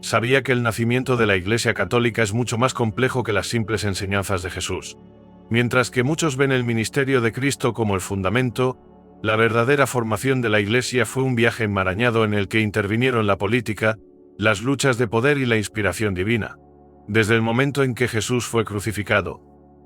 sabía que el nacimiento de la Iglesia Católica es mucho más complejo que las simples enseñanzas de Jesús. Mientras que muchos ven el ministerio de Cristo como el fundamento, la verdadera formación de la Iglesia fue un viaje enmarañado en el que intervinieron la política, las luchas de poder y la inspiración divina. Desde el momento en que Jesús fue crucificado,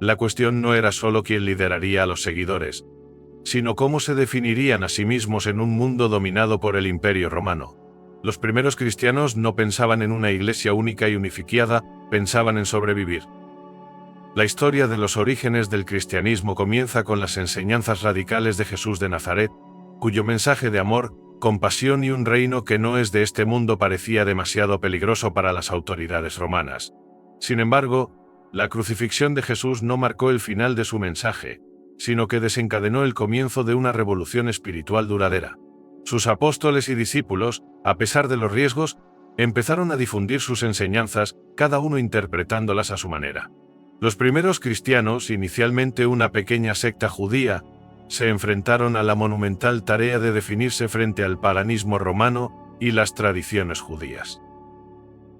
la cuestión no era solo quién lideraría a los seguidores, sino cómo se definirían a sí mismos en un mundo dominado por el Imperio Romano. Los primeros cristianos no pensaban en una iglesia única y unificada, pensaban en sobrevivir. La historia de los orígenes del cristianismo comienza con las enseñanzas radicales de Jesús de Nazaret, cuyo mensaje de amor, compasión y un reino que no es de este mundo parecía demasiado peligroso para las autoridades romanas. Sin embargo, la crucifixión de Jesús no marcó el final de su mensaje, sino que desencadenó el comienzo de una revolución espiritual duradera. Sus apóstoles y discípulos, a pesar de los riesgos, empezaron a difundir sus enseñanzas, cada uno interpretándolas a su manera. Los primeros cristianos, inicialmente una pequeña secta judía, se enfrentaron a la monumental tarea de definirse frente al paganismo romano y las tradiciones judías.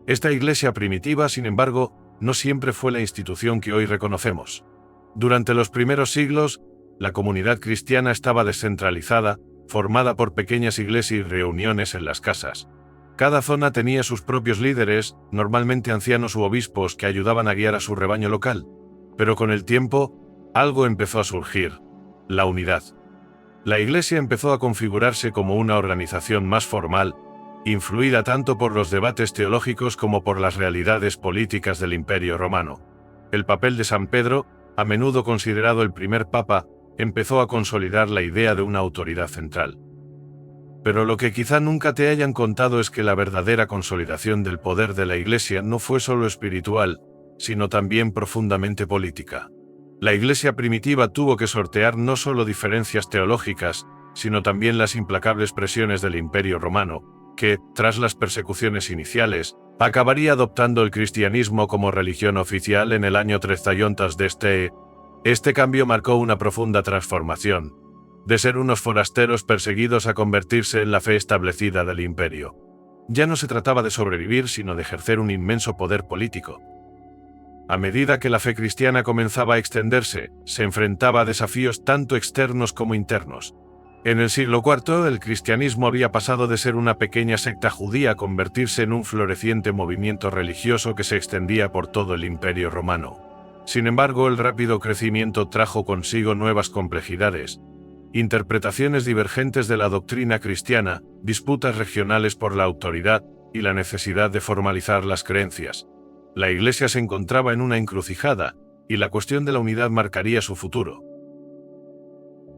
Esta iglesia primitiva, sin embargo, no siempre fue la institución que hoy reconocemos. Durante los primeros siglos, la comunidad cristiana estaba descentralizada, formada por pequeñas iglesias y reuniones en las casas. Cada zona tenía sus propios líderes, normalmente ancianos u obispos que ayudaban a guiar a su rebaño local. Pero con el tiempo, algo empezó a surgir: la unidad. La iglesia empezó a configurarse como una organización más formal, influida tanto por los debates teológicos como por las realidades políticas del Imperio Romano. El papel de San Pedro, a menudo considerado el primer papa, empezó a consolidar la idea de una autoridad central. Pero lo que quizá nunca te hayan contado es que la verdadera consolidación del poder de la Iglesia no fue solo espiritual, sino también profundamente política. La Iglesia primitiva tuvo que sortear no solo diferencias teológicas, sino también las implacables presiones del Imperio Romano, que, tras las persecuciones iniciales, acabaría adoptando el cristianismo como religión oficial en el año 300 d.C. Este cambio marcó una profunda transformación, de ser unos forasteros perseguidos a convertirse en la fe establecida del imperio. Ya no se trataba de sobrevivir, sino de ejercer un inmenso poder político. A medida que la fe cristiana comenzaba a extenderse, se enfrentaba a desafíos tanto externos como internos. En el siglo IV, el cristianismo había pasado de ser una pequeña secta judía a convertirse en un floreciente movimiento religioso que se extendía por todo el Imperio Romano. Sin embargo, el rápido crecimiento trajo consigo nuevas complejidades, interpretaciones divergentes de la doctrina cristiana, disputas regionales por la autoridad y la necesidad de formalizar las creencias. La Iglesia se encontraba en una encrucijada, y la cuestión de la unidad marcaría su futuro.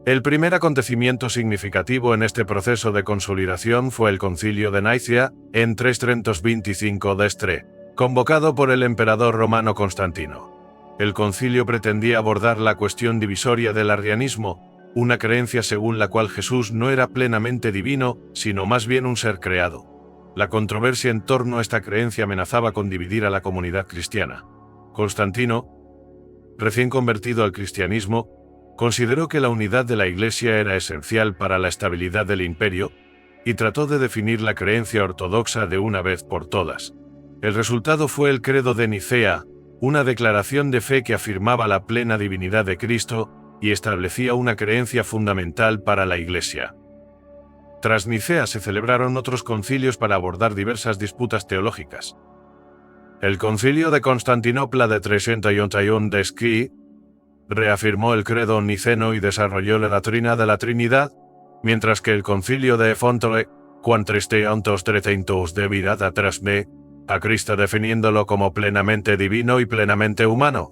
El primer acontecimiento significativo en este proceso de consolidación fue el Concilio de Nicea, en 325 d.C., convocado por el emperador romano Constantino. El concilio pretendía abordar la cuestión divisoria del arrianismo, una creencia según la cual Jesús no era plenamente divino, sino más bien un ser creado. La controversia en torno a esta creencia amenazaba con dividir a la comunidad cristiana. Constantino, recién convertido al cristianismo, consideró que la unidad de la Iglesia era esencial para la estabilidad del imperio, y trató de definir la creencia ortodoxa de una vez por todas. El resultado fue el Credo de Nicea, una declaración de fe que afirmaba la plena divinidad de Cristo y establecía una creencia fundamental para la Iglesia. Tras Nicea se celebraron otros concilios para abordar diversas disputas teológicas. El Concilio de Constantinopla de 381 d.C. reafirmó el credo niceno y desarrolló la doctrina de la Trinidad, mientras que el Concilio de Fontole, Juan 313 de virada tras B, a Cristo definiéndolo como plenamente divino y plenamente humano.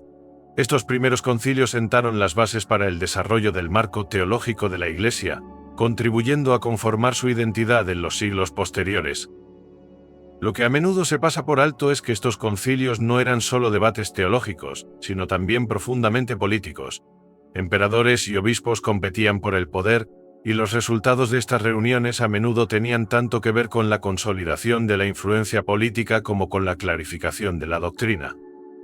Estos primeros concilios sentaron las bases para el desarrollo del marco teológico de la Iglesia, contribuyendo a conformar su identidad en los siglos posteriores. Lo que a menudo se pasa por alto es que estos concilios no eran solo debates teológicos, sino también profundamente políticos. Emperadores y obispos competían por el poder, y los resultados de estas reuniones a menudo tenían tanto que ver con la consolidación de la influencia política como con la clarificación de la doctrina.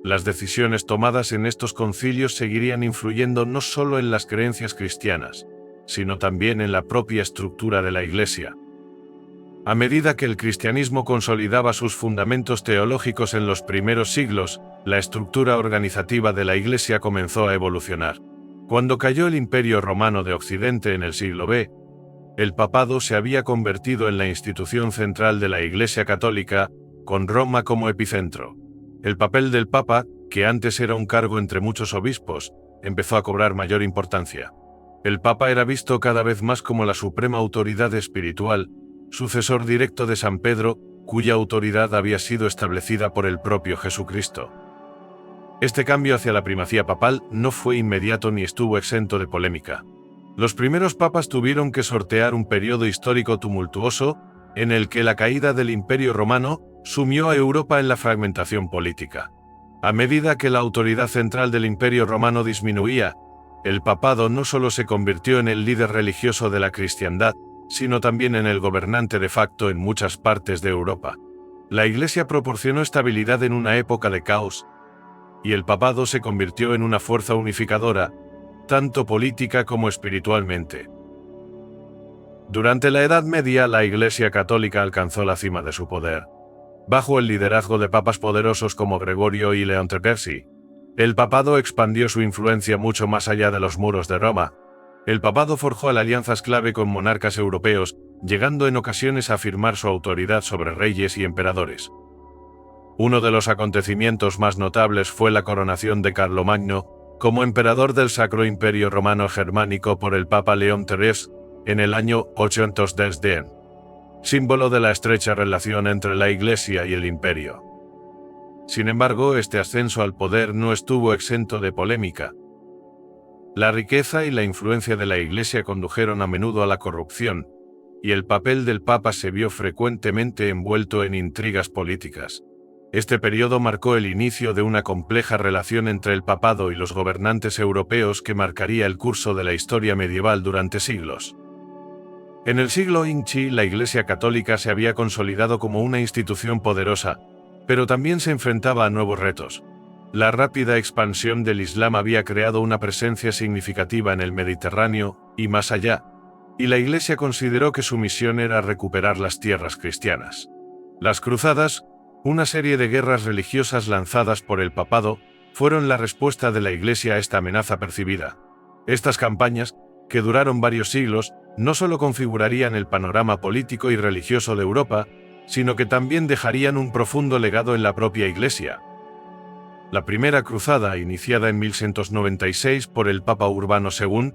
Las decisiones tomadas en estos concilios seguirían influyendo no solo en las creencias cristianas, sino también en la propia estructura de la Iglesia. A medida que el cristianismo consolidaba sus fundamentos teológicos en los primeros siglos, la estructura organizativa de la Iglesia comenzó a evolucionar. Cuando cayó el Imperio Romano de Occidente en el siglo B, el papado se había convertido en la institución central de la Iglesia católica, con Roma como epicentro. El papel del Papa, que antes era un cargo entre muchos obispos, empezó a cobrar mayor importancia. El Papa era visto cada vez más como la suprema autoridad espiritual, sucesor directo de San Pedro, cuya autoridad había sido establecida por el propio Jesucristo. Este cambio hacia la primacía papal no fue inmediato ni estuvo exento de polémica. Los primeros papas tuvieron que sortear un periodo histórico tumultuoso, en el que la caída del Imperio Romano sumió a Europa en la fragmentación política. A medida que la autoridad central del Imperio Romano disminuía, el papado no solo se convirtió en el líder religioso de la cristiandad, sino también en el gobernante de facto en muchas partes de Europa. La Iglesia proporcionó estabilidad en una época de caos, y el papado se convirtió en una fuerza unificadora, tanto política como espiritualmente. Durante la Edad Media, la Iglesia católica alcanzó la cima de su poder. Bajo el liderazgo de papas poderosos como Gregorio y León XIII, el papado expandió su influencia mucho más allá de los muros de Roma. El papado forjó alianzas clave con monarcas europeos, llegando en ocasiones a afirmar su autoridad sobre reyes y emperadores. Uno de los acontecimientos más notables fue la coronación de Carlomagno como emperador del Sacro Imperio Romano Germánico por el Papa León XIII en el año 810, símbolo de la estrecha relación entre la Iglesia y el Imperio. Sin embargo, este ascenso al poder no estuvo exento de polémica. La riqueza y la influencia de la Iglesia condujeron a menudo a la corrupción, y el papel del Papa se vio frecuentemente envuelto en intrigas políticas. Este periodo marcó el inicio de una compleja relación entre el papado y los gobernantes europeos que marcaría el curso de la historia medieval durante siglos. En el siglo XI, la Iglesia católica se había consolidado como una institución poderosa, pero también se enfrentaba a nuevos retos. La rápida expansión del Islam había creado una presencia significativa en el Mediterráneo y más allá, y la Iglesia consideró que su misión era recuperar las tierras cristianas. Las cruzadas, una serie de guerras religiosas lanzadas por el papado, fueron la respuesta de la Iglesia a esta amenaza percibida. Estas campañas, que duraron varios siglos, no solo configurarían el panorama político y religioso de Europa, sino que también dejarían un profundo legado en la propia Iglesia. La primera cruzada, iniciada en 1196 por el Papa Urbano II,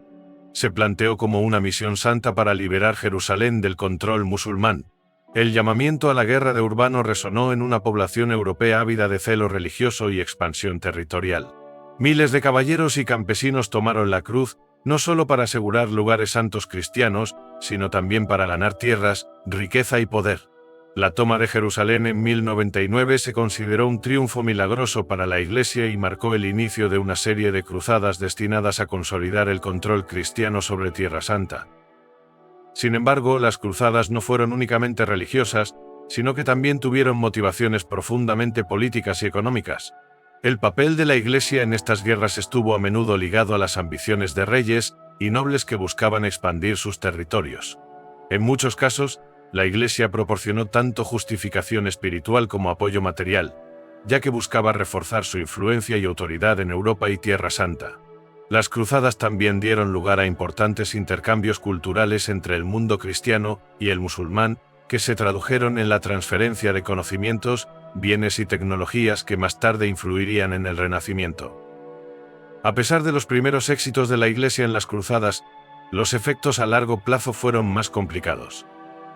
se planteó como una misión santa para liberar Jerusalén del control musulmán. El llamamiento a la guerra de Urbano resonó en una población europea ávida de celo religioso y expansión territorial. Miles de caballeros y campesinos tomaron la cruz, no solo para asegurar lugares santos cristianos, sino también para ganar tierras, riqueza y poder. La toma de Jerusalén en 1099 se consideró un triunfo milagroso para la Iglesia y marcó el inicio de una serie de cruzadas destinadas a consolidar el control cristiano sobre Tierra Santa. Sin embargo, las cruzadas no fueron únicamente religiosas, sino que también tuvieron motivaciones profundamente políticas y económicas. El papel de la Iglesia en estas guerras estuvo a menudo ligado a las ambiciones de reyes y nobles que buscaban expandir sus territorios. En muchos casos, la Iglesia proporcionó tanto justificación espiritual como apoyo material, ya que buscaba reforzar su influencia y autoridad en Europa y Tierra Santa. Las cruzadas también dieron lugar a importantes intercambios culturales entre el mundo cristiano y el musulmán, que se tradujeron en la transferencia de conocimientos, bienes y tecnologías que más tarde influirían en el Renacimiento. A pesar de los primeros éxitos de la Iglesia en las cruzadas, los efectos a largo plazo fueron más complicados.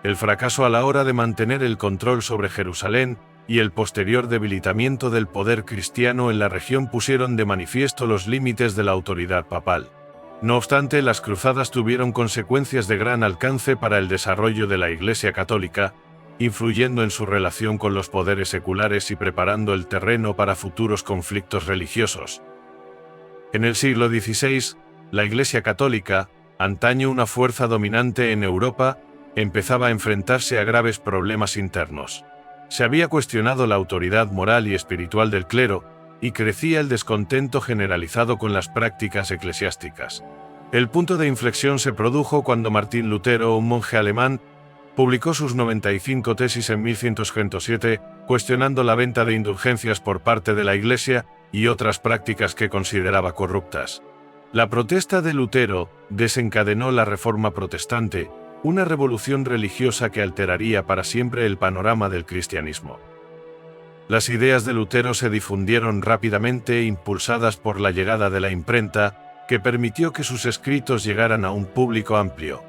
El fracaso a la hora de mantener el control sobre Jerusalén y el posterior debilitamiento del poder cristiano en la región pusieron de manifiesto los límites de la autoridad papal. No obstante, las cruzadas tuvieron consecuencias de gran alcance para el desarrollo de la Iglesia católica, influyendo en su relación con los poderes seculares y preparando el terreno para futuros conflictos religiosos. En el siglo XVI, la Iglesia católica, antaño una fuerza dominante en Europa, empezaba a enfrentarse a graves problemas internos. Se había cuestionado la autoridad moral y espiritual del clero, y crecía el descontento generalizado con las prácticas eclesiásticas. El punto de inflexión se produjo cuando Martín Lutero, un monje alemán, Publicó sus 95 tesis en 1107, cuestionando la venta de indulgencias por parte de la Iglesia y otras prácticas que consideraba corruptas. La protesta de Lutero desencadenó la Reforma Protestante, una revolución religiosa que alteraría para siempre el panorama del cristianismo. Las ideas de Lutero se difundieron rápidamente, impulsadas por la llegada de la imprenta, que permitió que sus escritos llegaran a un público amplio.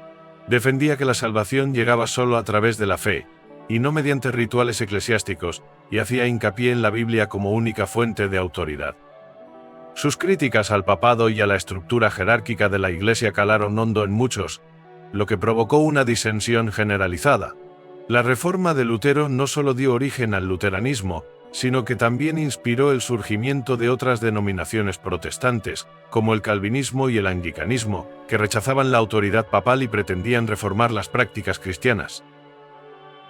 Defendía que la salvación llegaba solo a través de la fe, y no mediante rituales eclesiásticos, y hacía hincapié en la Biblia como única fuente de autoridad. Sus críticas al papado y a la estructura jerárquica de la Iglesia calaron hondo en muchos, lo que provocó una disensión generalizada. La reforma de Lutero no solo dio origen al luteranismo, sino que también inspiró el surgimiento de otras denominaciones protestantes, como el calvinismo y el anglicanismo, que rechazaban la autoridad papal y pretendían reformar las prácticas cristianas.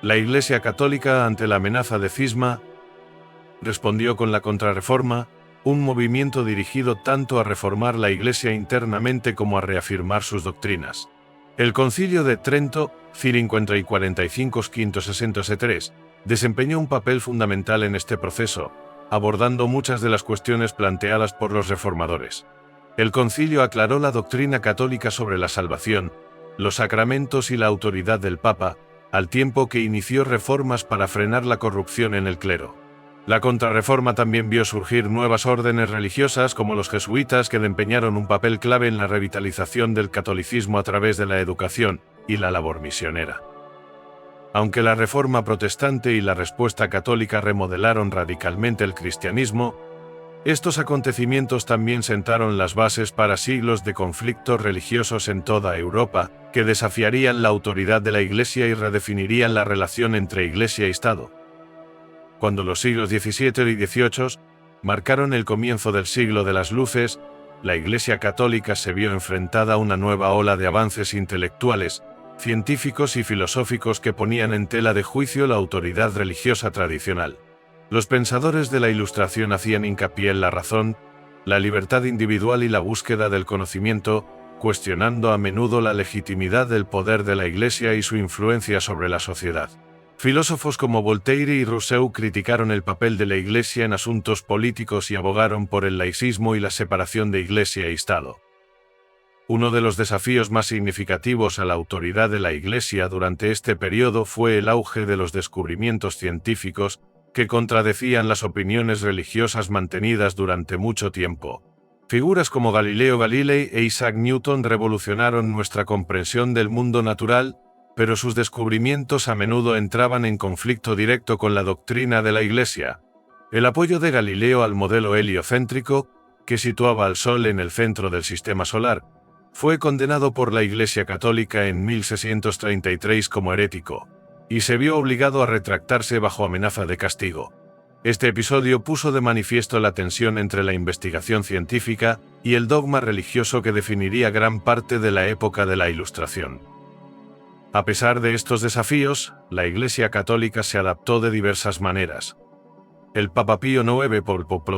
La Iglesia Católica, ante la amenaza de cisma, respondió con la Contrarreforma, un movimiento dirigido tanto a reformar la Iglesia internamente como a reafirmar sus doctrinas. El Concilio de Trento, 50 y 45 563, desempeñó un papel fundamental en este proceso, abordando muchas de las cuestiones planteadas por los reformadores. El concilio aclaró la doctrina católica sobre la salvación, los sacramentos y la autoridad del Papa, al tiempo que inició reformas para frenar la corrupción en el clero. La Contrarreforma también vio surgir nuevas órdenes religiosas como los jesuitas, que desempeñaron un papel clave en la revitalización del catolicismo a través de la educación y la labor misionera. Aunque la Reforma Protestante y la respuesta católica remodelaron radicalmente el cristianismo, estos acontecimientos también sentaron las bases para siglos de conflictos religiosos en toda Europa, que desafiarían la autoridad de la Iglesia y redefinirían la relación entre Iglesia y Estado. Cuando los siglos XVII y XVIII marcaron el comienzo del siglo de las luces, la Iglesia Católica se vio enfrentada a una nueva ola de avances intelectuales, científicos y filosóficos que ponían en tela de juicio la autoridad religiosa tradicional. Los pensadores de la Ilustración hacían hincapié en la razón, la libertad individual y la búsqueda del conocimiento, cuestionando a menudo la legitimidad del poder de la Iglesia y su influencia sobre la sociedad. Filósofos como Voltaire y Rousseau criticaron el papel de la Iglesia en asuntos políticos y abogaron por el laicismo y la separación de Iglesia y Estado. Uno de los desafíos más significativos a la autoridad de la Iglesia durante este periodo fue el auge de los descubrimientos científicos, que contradecían las opiniones religiosas mantenidas durante mucho tiempo. Figuras como Galileo Galilei e Isaac Newton revolucionaron nuestra comprensión del mundo natural, pero sus descubrimientos a menudo entraban en conflicto directo con la doctrina de la Iglesia. El apoyo de Galileo al modelo heliocéntrico, que situaba al Sol en el centro del sistema solar, fue condenado por la Iglesia Católica en 1633 como herético, y se vio obligado a retractarse bajo amenaza de castigo. Este episodio puso de manifiesto la tensión entre la investigación científica y el dogma religioso que definiría gran parte de la época de la Ilustración. A pesar de estos desafíos, la Iglesia Católica se adaptó de diversas maneras. El Papa Pío IX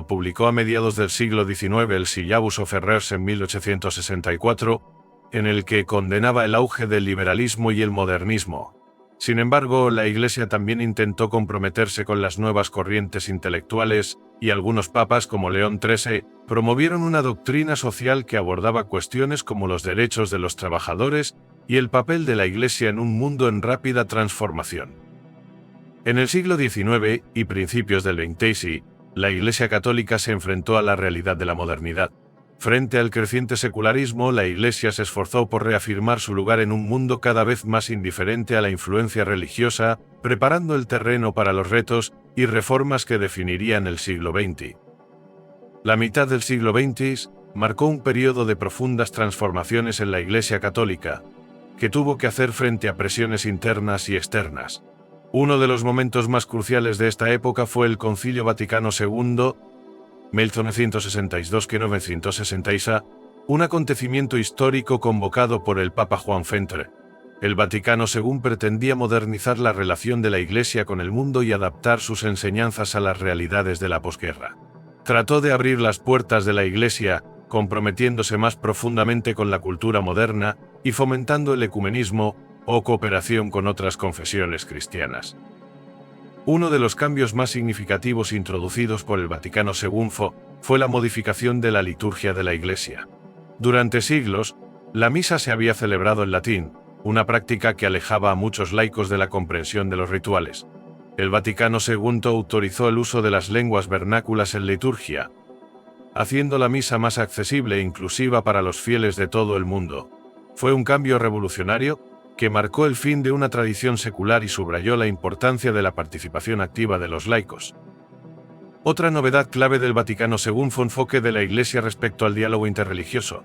publicó a mediados del siglo XIX el Syllabus of Errors en 1864, en el que condenaba el auge del liberalismo y el modernismo. Sin embargo, la Iglesia también intentó comprometerse con las nuevas corrientes intelectuales, y algunos papas como León XIII promovieron una doctrina social que abordaba cuestiones como los derechos de los trabajadores y el papel de la Iglesia en un mundo en rápida transformación. En el siglo XIX y principios del XX, la Iglesia Católica se enfrentó a la realidad de la modernidad. Frente al creciente secularismo, la Iglesia se esforzó por reafirmar su lugar en un mundo cada vez más indiferente a la influencia religiosa, preparando el terreno para los retos y reformas que definirían el siglo XX. La mitad del siglo XX marcó un periodo de profundas transformaciones en la Iglesia Católica, que tuvo que hacer frente a presiones internas y externas. Uno de los momentos más cruciales de esta época fue el Concilio Vaticano II, 1962-1966, un acontecimiento histórico convocado por el Papa Juan XXIII. El Vaticano II pretendía modernizar la relación de la Iglesia con el mundo y adaptar sus enseñanzas a las realidades de la posguerra. Trató de abrir las puertas de la Iglesia, comprometiéndose más profundamente con la cultura moderna y fomentando el ecumenismo, o cooperación con otras confesiones cristianas. Uno de los cambios más significativos introducidos por el Vaticano II fue la modificación de la liturgia de la Iglesia. Durante siglos, la misa se había celebrado en latín, una práctica que alejaba a muchos laicos de la comprensión de los rituales. El Vaticano II autorizó el uso de las lenguas vernáculas en liturgia, haciendo la misa más accesible e inclusiva para los fieles de todo el mundo. Fue un cambio revolucionario que marcó el fin de una tradición secular y subrayó la importancia de la participación activa de los laicos. Otra novedad clave del Vaticano II fue el enfoque de la Iglesia respecto al diálogo interreligioso.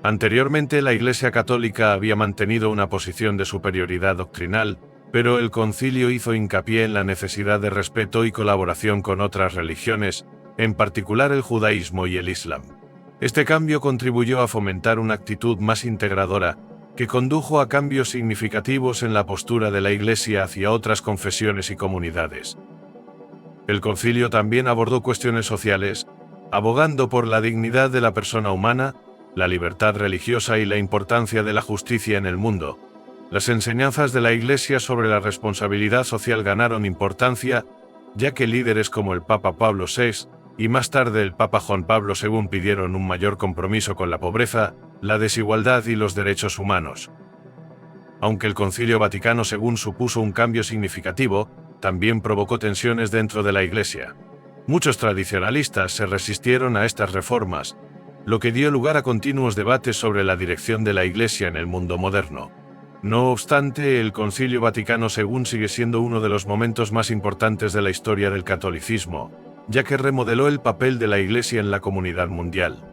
Anteriormente, la Iglesia Católica había mantenido una posición de superioridad doctrinal, pero el concilio hizo hincapié en la necesidad de respeto y colaboración con otras religiones, en particular el judaísmo y el islam. Este cambio contribuyó a fomentar una actitud más integradora, que condujo a cambios significativos en la postura de la Iglesia hacia otras confesiones y comunidades. El concilio también abordó cuestiones sociales, abogando por la dignidad de la persona humana, la libertad religiosa y la importancia de la justicia en el mundo. Las enseñanzas de la Iglesia sobre la responsabilidad social ganaron importancia, ya que líderes como el Papa Pablo VI y más tarde el Papa Juan Pablo II pidieron un mayor compromiso con la pobreza, la desigualdad y los derechos humanos. Aunque el Concilio Vaticano II supuso un cambio significativo, también provocó tensiones dentro de la Iglesia. Muchos tradicionalistas se resistieron a estas reformas, lo que dio lugar a continuos debates sobre la dirección de la Iglesia en el mundo moderno. No obstante, el Concilio Vaticano II sigue siendo uno de los momentos más importantes de la historia del catolicismo, ya que remodeló el papel de la Iglesia en la comunidad mundial.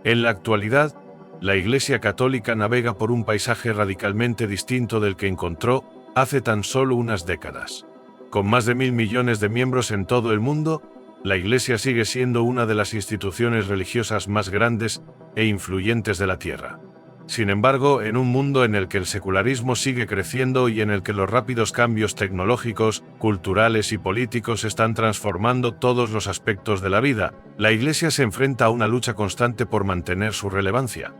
En la actualidad, la Iglesia Católica navega por un paisaje radicalmente distinto del que encontró hace tan solo unas décadas. Con más de 1.000 millones de miembros en todo el mundo, la Iglesia sigue siendo una de las instituciones religiosas más grandes e influyentes de la Tierra. Sin embargo, en un mundo en el que el secularismo sigue creciendo y en el que los rápidos cambios tecnológicos, culturales y políticos están transformando todos los aspectos de la vida, la Iglesia se enfrenta a una lucha constante por mantener su relevancia.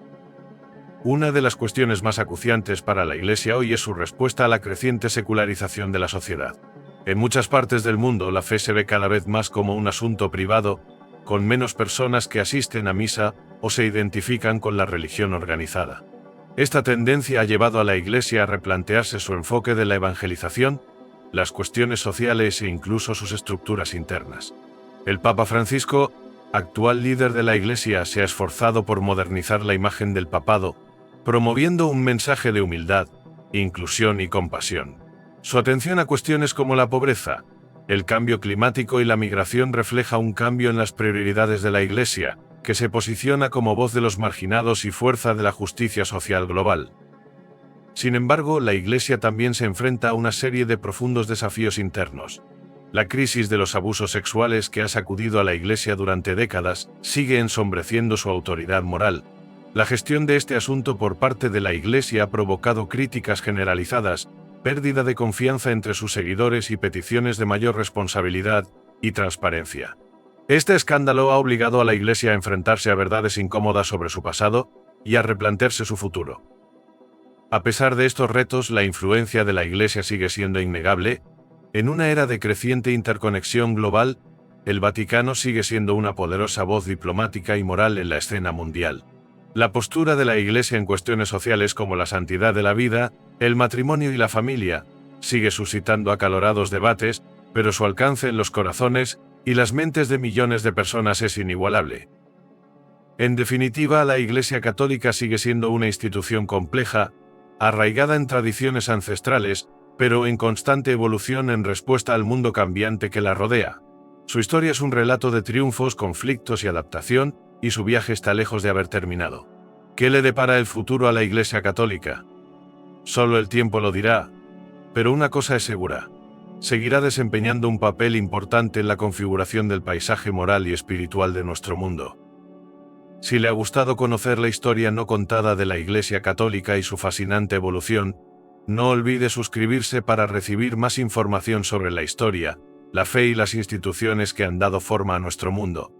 Una de las cuestiones más acuciantes para la Iglesia hoy es su respuesta a la creciente secularización de la sociedad. En muchas partes del mundo, la fe se ve cada vez más como un asunto privado, con menos personas que asisten a misa o se identifican con la religión organizada. Esta tendencia ha llevado a la Iglesia a replantearse su enfoque de la evangelización, las cuestiones sociales e incluso sus estructuras internas. El Papa Francisco, actual líder de la Iglesia, se ha esforzado por modernizar la imagen del papado, promoviendo un mensaje de humildad, inclusión y compasión. Su atención a cuestiones como la pobreza, el cambio climático y la migración refleja un cambio en las prioridades de la Iglesia, que se posiciona como voz de los marginados y fuerza de la justicia social global. Sin embargo, la Iglesia también se enfrenta a una serie de profundos desafíos internos. La crisis de los abusos sexuales que ha sacudido a la Iglesia durante décadas sigue ensombreciendo su autoridad moral. La gestión de este asunto por parte de la Iglesia ha provocado críticas generalizadas, pérdida de confianza entre sus seguidores y peticiones de mayor responsabilidad y transparencia. Este escándalo ha obligado a la Iglesia a enfrentarse a verdades incómodas sobre su pasado y a replantearse su futuro. A pesar de estos retos, la influencia de la Iglesia sigue siendo innegable. En una era de creciente interconexión global, el Vaticano sigue siendo una poderosa voz diplomática y moral en la escena mundial. La postura de la Iglesia en cuestiones sociales como la santidad de la vida, el matrimonio y la familia sigue suscitando acalorados debates, pero su alcance en los corazones y las mentes de millones de personas es inigualable. En definitiva, la Iglesia Católica sigue siendo una institución compleja, arraigada en tradiciones ancestrales, pero en constante evolución en respuesta al mundo cambiante que la rodea. Su historia es un relato de triunfos, conflictos y adaptación, y su viaje está lejos de haber terminado. ¿Qué le depara el futuro a la Iglesia Católica? Solo el tiempo lo dirá, pero una cosa es segura: seguirá desempeñando un papel importante en la configuración del paisaje moral y espiritual de nuestro mundo. Si le ha gustado conocer la historia no contada de la Iglesia Católica y su fascinante evolución, no olvide suscribirse para recibir más información sobre la historia, la fe y las instituciones que han dado forma a nuestro mundo.